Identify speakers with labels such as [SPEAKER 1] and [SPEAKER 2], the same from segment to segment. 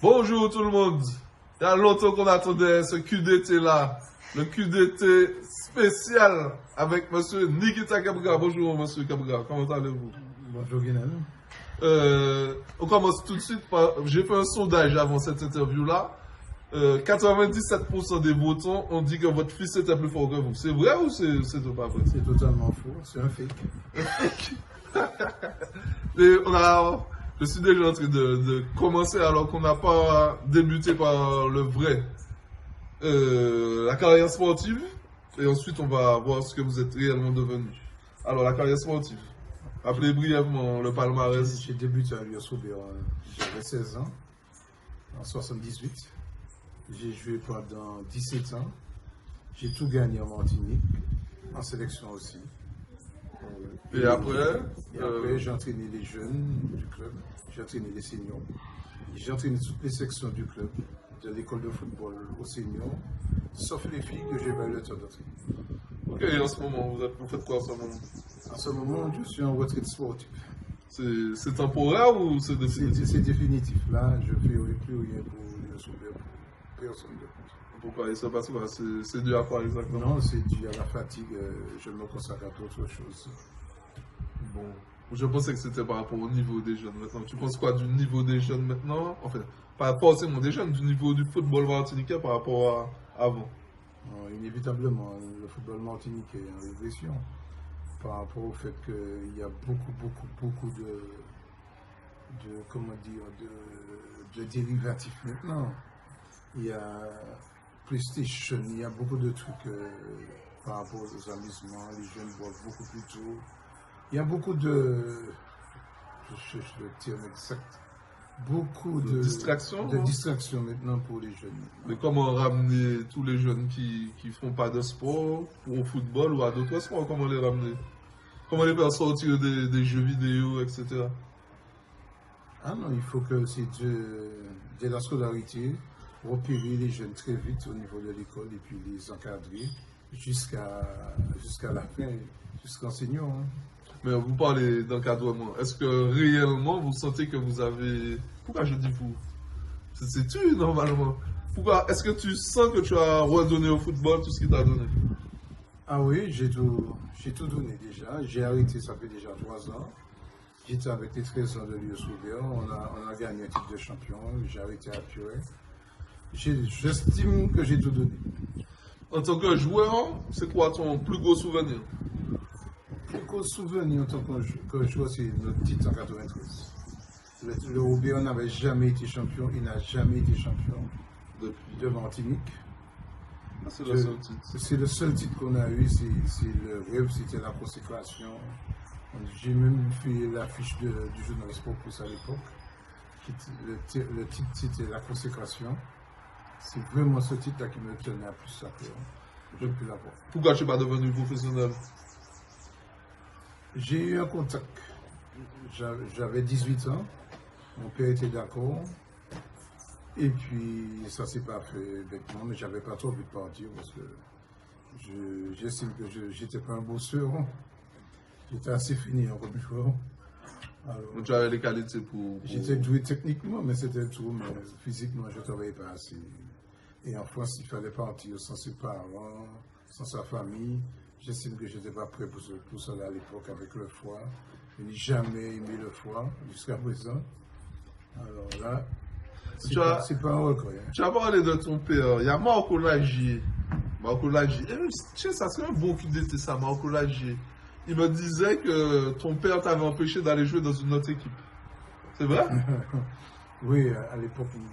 [SPEAKER 1] Bonjour tout le monde. Il y a longtemps qu'on attendait ce QDT là. Le QDT spécial avec monsieur Nikita Kabga. Bonjour monsieur Kabga, comment allez-vous?
[SPEAKER 2] Bonjour Guinel.
[SPEAKER 1] On commence tout de suite par... J'ai fait un sondage avant cette interview-là. 97% des votants ont dit que votre fils était plus fort que vous. C'est vrai ou c'est pas vrai?
[SPEAKER 2] C'est totalement faux, c'est un fake.
[SPEAKER 1] Et je suis déjà en train de commencer alors qu'on n'a pas débuté par le vrai. La carrière sportive, et ensuite on va voir ce que vous êtes réellement devenu. Alors la carrière sportive, rappelez brièvement le palmarès.
[SPEAKER 2] J'ai débuté à l'USOB, j'avais 16 ans, en 78. J'ai joué pendant 17 ans. J'ai tout gagné en Martinique, en sélection aussi.
[SPEAKER 1] Et après,
[SPEAKER 2] j'ai entraîné les jeunes du club, j'ai entraîné les seniors. J'ai entraîné toutes les sections du club, de l'école de football aux seniors, sauf les filles que j'ai pas eu le temps d'entraîner.
[SPEAKER 1] Ok, et en ce moment, vous faites quoi en ce moment?
[SPEAKER 2] En ce moment, je suis en retraite sportive.
[SPEAKER 1] C'est temporaire ou c'est définitif?
[SPEAKER 2] C'est définitif. Là, je ne fais plus rien pour le soulever. Personne de plus.
[SPEAKER 1] Pourquoi? Il se passe quoi? C'est dû à quoi exactement?
[SPEAKER 2] Non, c'est dû à la fatigue. Je me consacre à d'autres choses.
[SPEAKER 1] Bon, je pensais que c'était par rapport au niveau des jeunes maintenant. Tu penses quoi du niveau des jeunes maintenant? Enfin, pas forcément des jeunes, du niveau du football martiniquais par rapport à avant.
[SPEAKER 2] Inévitablement, le football martiniquais est en régression par rapport au fait qu'il y a beaucoup de dérivatifs maintenant. Il y a PlayStation, il y a beaucoup de trucs par rapport aux amusements. Les jeunes boivent beaucoup plus tôt. Il y a beaucoup de... Je cherche le terme exact. Beaucoup de
[SPEAKER 1] distractions.
[SPEAKER 2] De distractions maintenant pour les jeunes.
[SPEAKER 1] Mais comment ramener tous les jeunes qui font pas de sport au football ou à d'autres sports? Comment les ramener? Comment les faire sortir des jeux vidéo, etc.
[SPEAKER 2] Ah non, il faut que c'est de la scolarité, repérer les jeunes très vite au niveau de l'école et puis les encadrer jusqu'à la fin, jusqu'en senior. Hein.
[SPEAKER 1] Mais vous parlez d'encadrement. Est-ce que réellement vous sentez que vous avez... Pourquoi je dis vous? C'est tu normalement. Pourquoi? Est-ce que tu sens que tu as redonné au football tout ce qu'il t'a donné?
[SPEAKER 2] Ah oui, j'ai tout donné déjà. J'ai arrêté, ça fait déjà 3 ans. J'étais avec les 13 ans de l'USOB. On a gagné un titre de champion. J'ai arrêté à Purée. J'estime que j'ai tout donné.
[SPEAKER 1] En tant que joueur, c'est quoi ton plus gros souvenir?
[SPEAKER 2] Le plus gros souvenir en tant que joueur, c'est notre titre en 93. Le Roubaix n'avait jamais été champion. Il n'a jamais été champion de Martinique.
[SPEAKER 1] C'est le seul titre.
[SPEAKER 2] C'est le seul titre qu'on a eu. C'est le rêve, c'était la consécration. J'ai même fait l'affiche du journal Sport Plus à l'époque. Le titre, c'était la consécration. C'est vraiment ce titre-là qui me tenait à plus à cœur. Je ne peux l'avoir.
[SPEAKER 1] Pourquoi tu n'es pas devenu professionnel?
[SPEAKER 2] J'ai eu un contact. J'avais 18 ans. Mon père était d'accord. Et puis, ça ne s'est pas fait bêtement, mais je n'avais pas trop envie de partir parce que j'estime que je n'étais pas un bosseur. J'étais assez fini en comme joueur.
[SPEAKER 1] Donc tu avais les qualités pour...
[SPEAKER 2] J'étais doué techniquement, mais c'était tout. Mais physiquement, je ne travaillais pas assez. Et en France, il fallait partir sans ses parents, sans sa famille. J'estime que je n'étais pas prêt pour cela à l'époque avec le foie. Je n'ai jamais aimé le foie jusqu'à présent. Alors là, c'est pas un regret. Hein.
[SPEAKER 1] Tu as parlé de ton père. Il y a Marco Lagier. Marco Lagier. Ça serait un bon QDT ça, Marco Lagier. Il me disait que ton père t'avait empêché d'aller jouer dans une autre équipe. C'est vrai?
[SPEAKER 2] Oui,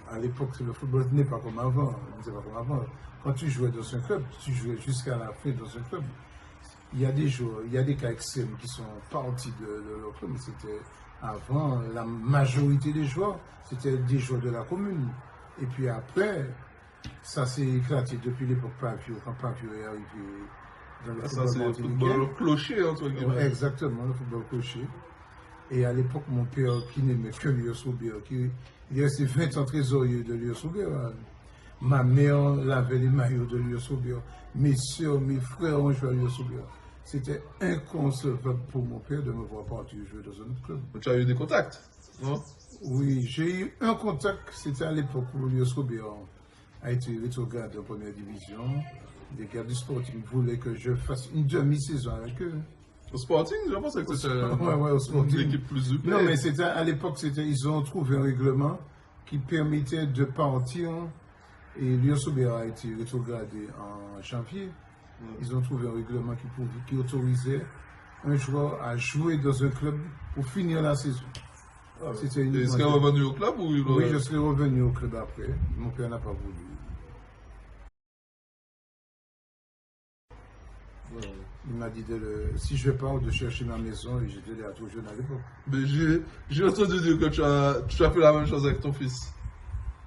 [SPEAKER 2] à l'époque, le football n'est pas comme avant. Quand tu jouais dans un club, tu jouais jusqu'à la fin dans un club. Il y a des joueurs, il y a des cas extrêmes qui sont partis de leur club, mais c'était avant, la majorité des joueurs, c'était des joueurs de la commune. Et puis après, ça s'est éclaté depuis l'époque Pavio, quand Pavio est arrivé dans le football.
[SPEAKER 1] Ça, c'est le football clocher, entre guillemets.
[SPEAKER 2] Exactement, le football clocher. Et à l'époque, mon père, qui n'aimait que l'USOB, il est resté 20 ans trésorier de l'USOB. Ma mère lavait les maillots de l'USOB. Mes soeurs, mes frères ont joué à l'USOB. C'était inconcevable pour mon père de me voir partir jouer dans un autre club.
[SPEAKER 1] Tu as eu des contacts? Non?
[SPEAKER 2] Oui, j'ai eu un contact, c'était à l'époque où Elios Robert a été rétrograde en première division. Les gars du Sporting voulaient que je fasse une demi-saison avec eux.
[SPEAKER 1] Au Sporting, je pensais que c'était
[SPEAKER 2] Au Sporting.
[SPEAKER 1] l'équipe plus UP.
[SPEAKER 2] Non, mais c'était à l'époque, ils ont trouvé un règlement qui permettait de partir. Et Elios Robert a été rétrogradé en janvier. Ils ont trouvé un règlement qui autorisait un joueur à jouer dans un club pour finir la saison.
[SPEAKER 1] Ah, c'était une. Est-ce qu'il est revenu au club ou
[SPEAKER 2] Oui, je serais revenu au club après. Mon père n'a pas voulu. Ouais. Il m'a dit si je pars de chercher ma maison, et j'étais là trop jeune à l'époque.
[SPEAKER 1] Mais j'ai entendu dire que tu as fait la même chose avec ton fils.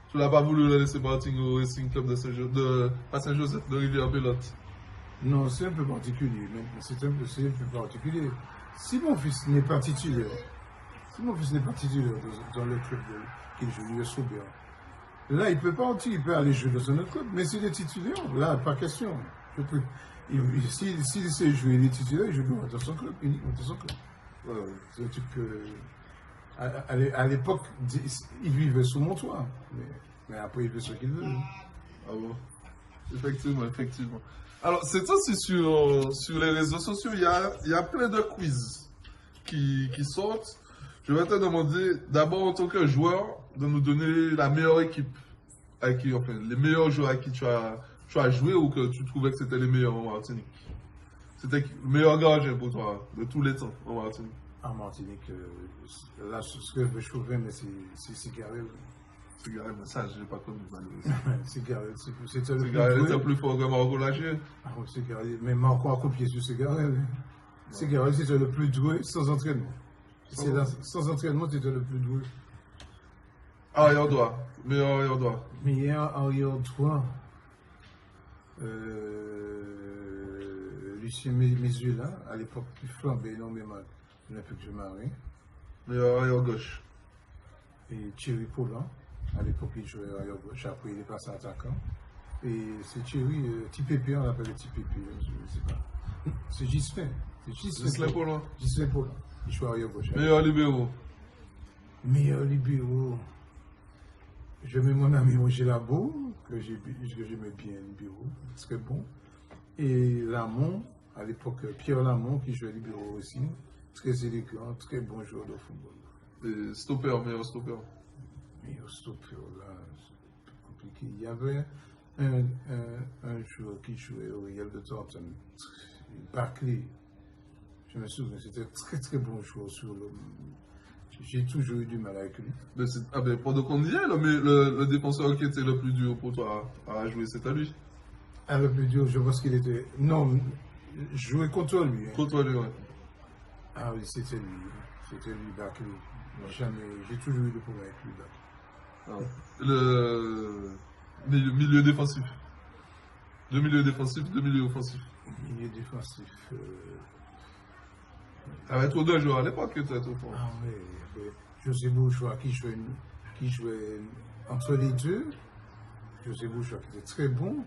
[SPEAKER 1] Tu n'as pas voulu le laisser partir au Racing Club de Saint-Joseph de Rivière-Pelote.
[SPEAKER 2] Non, c'est un peu particulier. C'est un peu particulier. Si mon fils n'est pas titulaire, dans le club qu'il joue, Elios Robert, là, il peut partir, il peut aller jouer dans un autre club. Mais s'il est titulaire, là, pas question. S'il sait jouer, il est titulaire, il joue dans son club, uniquement dans son club. C'est un truc que, à l'époque, il vivait sous mon toit. Mais après, il fait ce qu'il veut.
[SPEAKER 1] Ah bon? Effectivement. Alors, c'est aussi sur les réseaux sociaux, il y a plein de quiz qui sortent. Je vais te demander, d'abord en tant que joueur, de nous donner la meilleure équipe avec qui, enfin, les meilleurs joueurs avec qui tu as joué ou que tu trouvais que c'était les meilleurs en Martinique. C'était le meilleur gardien pour toi de tous les temps en Martinique.
[SPEAKER 2] En Martinique, là, ce que je trouvais, mais c'est Garel.
[SPEAKER 1] C'est Garel, mais ça, je n'ai pas connu malheureusement.
[SPEAKER 2] C'est Garel,
[SPEAKER 1] c'était plus fort que Marco Lachier.
[SPEAKER 2] Ah oui, c'est Garel. Mais Marco a copié sur Garel. C'est Garel, c'était le plus doué sans entraînement. Sans entraînement, c'était le plus doué.
[SPEAKER 1] Arrière droit. Meilleur arrière droit.
[SPEAKER 2] Meilleur arrière droit. Lucien Mézula, à l'époque, il flambait énormément. Il n'a plus que je marie.
[SPEAKER 1] Meilleur arrière gauche.
[SPEAKER 2] Et Thierry Paulin, à l'époque, il jouait arrière gauche. Après, il est passé attaquant. Et c'est Thierry, Tipépé, on l'appelle Tipépé, je ne sais pas. C'est Gislain.
[SPEAKER 1] Gislain Paulin.
[SPEAKER 2] Gislain Paulin. Il joue arrière gauche.
[SPEAKER 1] Meilleur libéraux.
[SPEAKER 2] Meilleur libéraux. Je mets mon ami Roger Labo, que j'aimais bien, libéraux, très bon. Et Lamont, à l'époque, Pierre Lamont, qui jouait libéraux aussi, très élégant, très bon joueur de football.
[SPEAKER 1] Et stopper, meilleur stopper.
[SPEAKER 2] Meilleur stopper, là, c'est compliqué. Il y avait un joueur qui jouait au Real de Thornton, Barclay. Je me souviens, c'était très très bon joueur sur le. J'ai toujours eu du mal avec lui.
[SPEAKER 1] Mais pour de Condier, le défenseur qui était le plus dur pour toi à jouer, c'était lui.
[SPEAKER 2] Ah, le plus dur, je pense qu'il était. Non, jouer contre lui. Hein.
[SPEAKER 1] Contre lui, ouais.
[SPEAKER 2] Ah oui, c'était lui. C'était lui, Barclay. J'ai toujours eu des problèmes avec lui, Barclay.
[SPEAKER 1] Le milieu défensif. Deux milieux défensifs, deux milieux offensifs.
[SPEAKER 2] Milieu défensif.
[SPEAKER 1] Ça va être deux joueurs à l'époque, peut-être.
[SPEAKER 2] Ah oui. José Bourgeois qui jouait entre les deux. José Bourgeois qui était très bon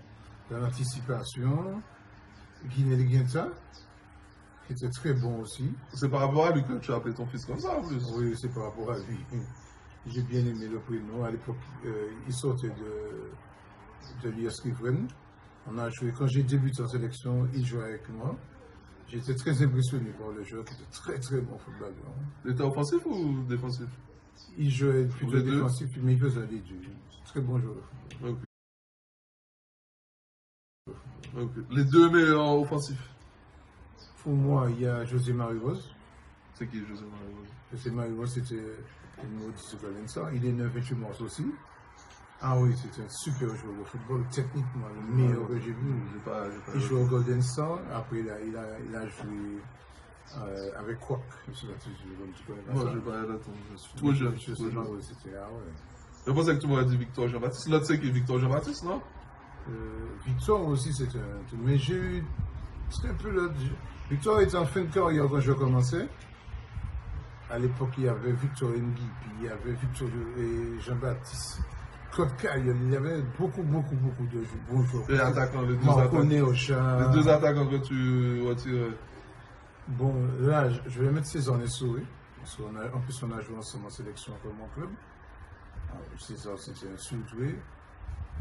[SPEAKER 2] dans l'anticipation. Guinée Guinta qui était très bon aussi.
[SPEAKER 1] C'est par rapport à lui que tu as appelé ton fils comme ça en plus.
[SPEAKER 2] Oui, c'est par rapport à lui. J'ai bien aimé le prénom. À l'époque, il sortait de l'IS Rivren. On a joué, quand j'ai débuté en sélection, il jouait avec moi. J'étais très impressionné par le joueur qui était très très bon footballeur.
[SPEAKER 1] Il était offensif ou défensif?
[SPEAKER 2] Il jouait plutôt défensif, mais il faisait les deux. Très bon joueur de football.
[SPEAKER 1] Okay. Les deux meilleurs offensifs?
[SPEAKER 2] Pour moi, il y a José Marie-Rose.
[SPEAKER 1] C'est qui José Marie-Rose?
[SPEAKER 2] José Marie-Rose, c'était le numéro 10 de Valencia. Il est 9 mars aussi. Ah oui, c'était un super joueur de football, techniquement le meilleur que j'ai vu. Il joue au Golden Star, après il a joué avec Kwak. Je sais pas si tu connais pas.
[SPEAKER 1] Moi, je vais pas aller là-dedans, je suis trop jeune.
[SPEAKER 2] Je sais pas où c'était, ah ouais.
[SPEAKER 1] Je pensais que tu m'aurais dit Victor Jean-Baptiste. Là, tu sais qui est Victor Jean-Baptiste, non?
[SPEAKER 2] Victor aussi, c'était un. Mais j'ai eu. C'était un peu là. Victor était en fin de carrière quand je commençais. À l'époque, il y avait Victor Nguy, puis il y avait Victor et Jean-Baptiste. Claude Caille, il y avait beaucoup de bons joueurs.
[SPEAKER 1] Les attaquants, les deux attaquants que tu retires.
[SPEAKER 2] Bon, là, je vais mettre César Nessoué. En plus, on a joué ensemble en sélection pour mon club. C'est ça, c'était un surdoué.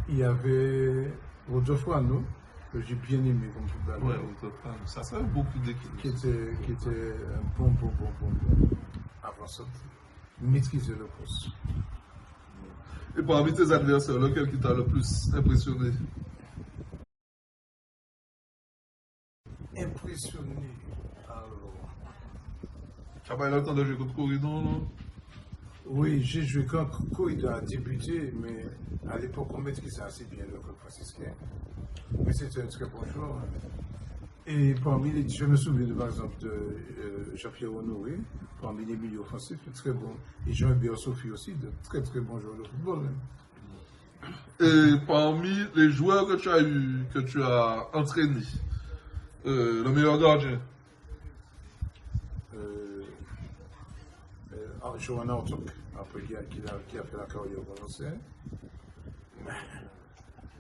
[SPEAKER 2] Il y avait Rodolphe Wano, que j'ai bien aimé comme footballeur.
[SPEAKER 1] Ouais, ça fait beaucoup d'équipes.
[SPEAKER 2] Qui était un bon avant-centre. Maîtriser le poste.
[SPEAKER 1] Et parmi tes adversaires, lequel qui t'a le plus impressionné?
[SPEAKER 2] Impressionné. Alors.
[SPEAKER 1] Tu n'as pas eu le temps de jouer contre Corridon, non?
[SPEAKER 2] Oui, j'ai joué quand Corridon a débuté, mais à l'époque, on maîtrisait assez bien le club franciscain. Mais c'était un très bon joueur. Et parmi les, je me souviens par exemple de Jean-Pierre Honoré, parmi les milieux offensifs, très bon. Et Jean-Hubert Sophie aussi, de très bons joueurs de football.
[SPEAKER 1] Et parmi les joueurs que tu as eu, que tu as entraînés, le meilleur gardien?
[SPEAKER 2] Johanna Ortok, après qui a fait la carrière au Valenciennes.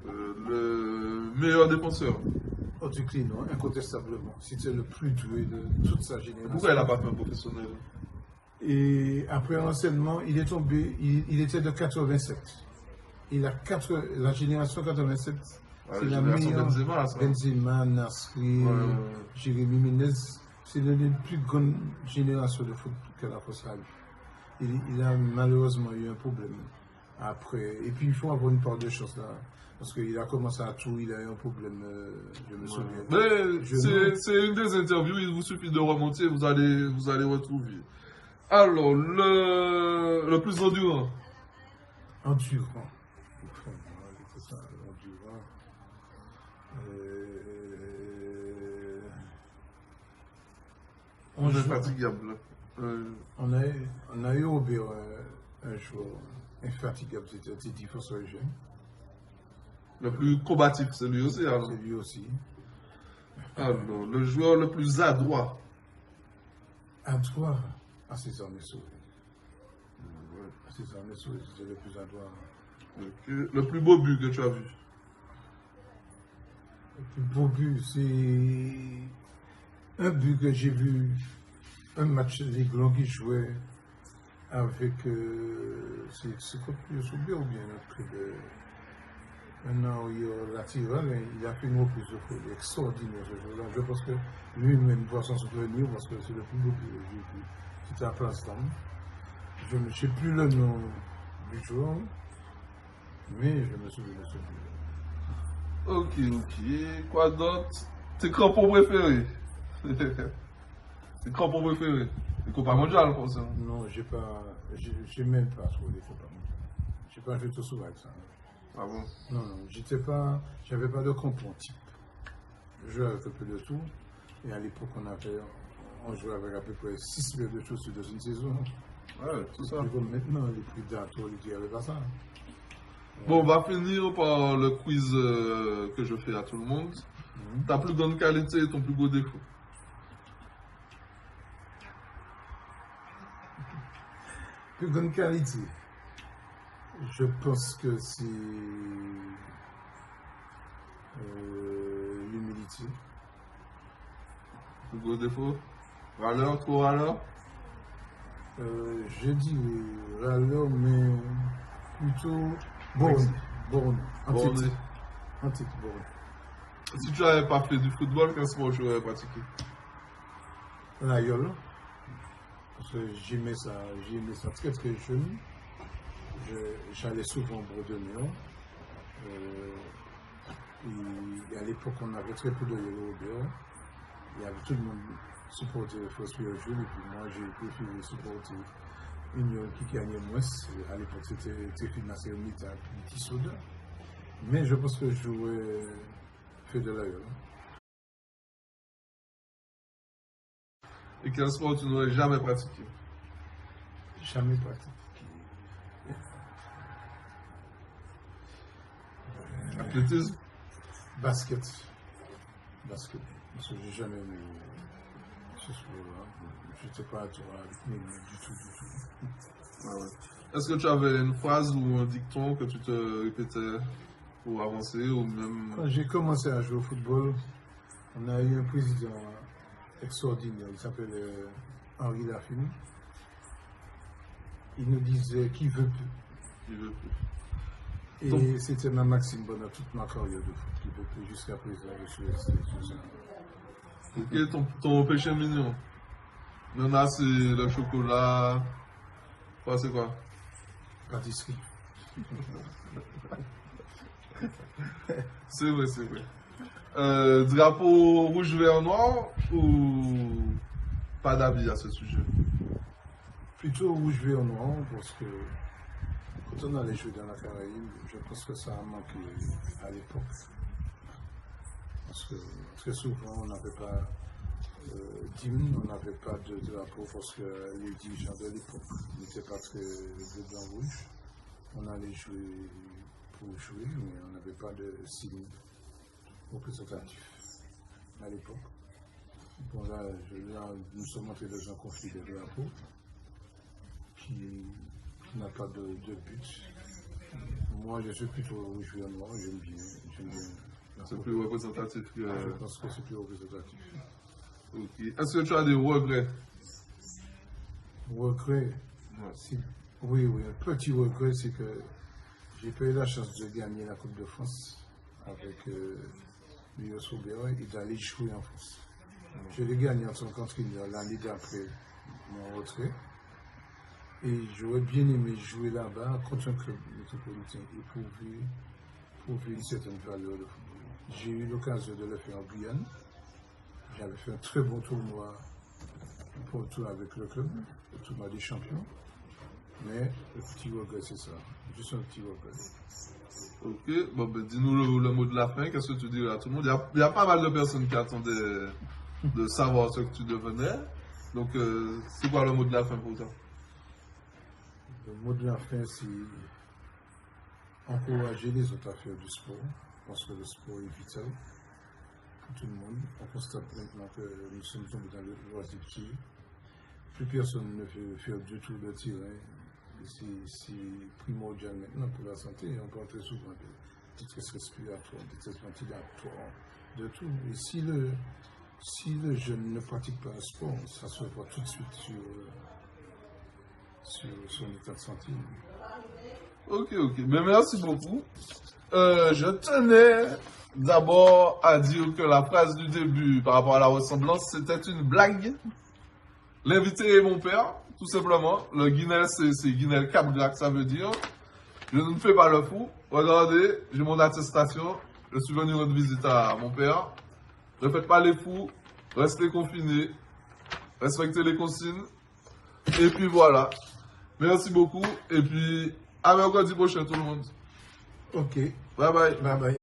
[SPEAKER 1] Le meilleur défenseur?
[SPEAKER 2] Otuclino, incontestablement. C'était le plus doué de toute sa génération.
[SPEAKER 1] Pourquoi il n'a pas fait un professionnel?
[SPEAKER 2] Et après l'enseignement, il est tombé, il était de 87. La génération 87, c'est la meilleure. Benzema, Nasri, Jérémy Menez, c'est l'une des plus grandes générations de foot que la France a eu. Il a malheureusement eu un problème après. Et puis il faut avoir une part de chance là. Parce qu'il a commencé à tout, il a eu un problème, je me souviens.
[SPEAKER 1] Mais c'est une des interviews, il vous suffit de remonter, vous allez retrouver. Alors, le plus endurant?
[SPEAKER 2] Endurant.
[SPEAKER 1] On est fatigable.
[SPEAKER 2] On a eu au bureau un joueur infatigable, c'était Titi Fosso-Eugène.
[SPEAKER 1] Le plus combatif, c'est lui aussi. Alors.
[SPEAKER 2] C'est lui aussi.
[SPEAKER 1] Alors, le joueur le plus adroit?
[SPEAKER 2] Adroit? Ah, c'est ça, Messou. C'est ça, Messou, c'était le plus adroit.
[SPEAKER 1] Okay. Le plus beau but que tu as vu?
[SPEAKER 2] Le plus beau but, c'est un but que j'ai vu, un match de Ligue Longue qui jouait avec, c'est contre Youssoubé ou bien notre club de... Maintenant, il a tiré, il a fait une reprise de foot extraordinaire ce jour-là. Je pense que lui-même doit s'en souvenir parce que c'est le plus beau que j'ai vu. C'était à Place d'Homme. Je ne sais plus le nom du joueur, mais je me souviens de ce but.
[SPEAKER 1] Ok. Quoi d'autre? Tes crampons préférés? Tes crampons préférés? Les Copa Mondial, comme ça?
[SPEAKER 2] Non, j'ai même pas trop les Copa Mondial. Je n'ai pas joué tout souvent avec ça.
[SPEAKER 1] Ah bon?
[SPEAKER 2] Non, j'avais pas de crampons type. Je jouais avec un peu de tout. Et à l'époque, on jouait avec à peu près 6 paires de chaussures dans une saison.
[SPEAKER 1] Ouais, tout ça.
[SPEAKER 2] Comme maintenant, les prix d'Arthur, il n'y avait pas ça.
[SPEAKER 1] Bon, on va finir par le quiz que je fais à tout le monde. Ta plus grande qualité et ton plus beau défaut?
[SPEAKER 2] Plus grande qualité? Je pense que c'est l'humilité.
[SPEAKER 1] Plus beau défaut? Râleur, trop râleur?
[SPEAKER 2] Je dis râleur, mais plutôt borné. Antique, borné.
[SPEAKER 1] Si tu n'avais pas fait du football, quel sport tu aurais pratiqué?
[SPEAKER 2] La yole. Parce que j'aimais ça très très jeune. J'allais souvent au Bredonion. Et à l'époque, on avait très peu de yolo au bureau. Il y avait tout le monde supporté Fospire Jules, et puis moi, j'ai préféré supporter une qui gagnait moins. À l'époque, c'était financé au Mita, petit soda. Mais je pense que je jouais fait de la yolo.
[SPEAKER 1] Et quel sport tu n'aurais jamais pratiqué?
[SPEAKER 2] Jamais pratiqué.
[SPEAKER 1] Athlétisme?
[SPEAKER 2] Basket. Parce que j'ai jamais aimé ce sport-là. Je n'étais pas avec du tout.
[SPEAKER 1] Ah ouais. Est-ce que tu avais une phrase ou un dicton que tu te répétais pour avancer ou même...
[SPEAKER 2] Quand j'ai commencé à jouer au football, on a eu un président extraordinaire, il s'appelle Henri Lafine. il nous disait qu'il veut plus.
[SPEAKER 1] Il veut plus.
[SPEAKER 2] Et
[SPEAKER 1] Donc-
[SPEAKER 2] c'était ma maxime pendant toute ma carrière de foot, qu'il veut plus jusqu'à présent. Je suis resté sur ça.
[SPEAKER 1] Ok, ton péché mignon. Il y en a, c'est le chocolat. Quoi, c'est quoi?
[SPEAKER 2] Pâtisserie.
[SPEAKER 1] C'est vrai, c'est vrai. Drapeau rouge, vert, noir ou pas d'avis à ce sujet?
[SPEAKER 2] Plutôt rouge, vert, noir, parce que quand on allait jouer dans la Caraïbe, je pense que ça a manqué à l'époque. Parce que très souvent, on n'avait pas d'hymne, on n'avait pas de drapeau, parce que les dirigeants de l'époque n'étaient pas très bleu, blanc, rouge. On allait jouer pour jouer, mais on n'avait pas de signe représentatif à l'époque. Bon, là, nous sommes entrés dans un conflit de drapeaux qui n'a pas de but. Moi, je suis plutôt rouge, vert, noir, j'aime bien.
[SPEAKER 1] C'est plus représentatif que.
[SPEAKER 2] Je pense que c'est plus représentatif.
[SPEAKER 1] Ok. Est-ce que tu as des regrets?
[SPEAKER 2] Regret,
[SPEAKER 1] Ouais.
[SPEAKER 2] oui, un petit regret, c'est que j'ai pas eu la chance de gagner la Coupe de France avec Lyon Soubert et d'aller jouer en France. Je l'ai gagné en tant qu'entraîneur l'année d'après mon retrait. Et j'aurais bien aimé jouer là-bas contre un club métropolitain et prouver une certaine valeur de football. J'ai eu l'occasion de le faire en Guyane. J'avais fait un très bon tournoi pour le tour avec le club, le tournoi des champions. Mais le petit regret, c'est ça. Juste un petit regret.
[SPEAKER 1] Ok, bon, ben, dis-nous le mot de la fin. Qu'est-ce que tu dirais à tout le monde? Il y a pas mal de personnes qui attendaient de savoir ce que tu devenais. Donc, c'est quoi le mot de la fin pour toi?
[SPEAKER 2] Le mot de la fin, c'est encourager les autres à faire du sport, parce que le sport est vital pour tout le monde. On constate maintenant que nous sommes tombés dans le loisir. Plus personne ne veut faire du tout le terrain. C'est primordial maintenant pour la santé. On parle très souvent de détresse respiratoire, détresse ventilatoire, de tout. Et si le jeune ne pratique pas un sport, ça se voit tout de suite sur son état de santé.
[SPEAKER 1] Ok. Mais merci beaucoup. Je tenais d'abord à dire que la phrase du début par rapport à la ressemblance, c'était une blague. L'invité est mon père, tout simplement. Le Guinel, c'est Guinel Capglac, ça veut dire. Je ne me fais pas le fou. Regardez, j'ai mon attestation. Je suis venu rendre visite à mon père. Ne faites pas les fous. Restez confinés. Respectez les consignes. Et puis voilà. Merci beaucoup. Et puis, à mercredi prochain, tout le monde.
[SPEAKER 2] Ok,
[SPEAKER 1] Bye bye.
[SPEAKER 2] bye bye.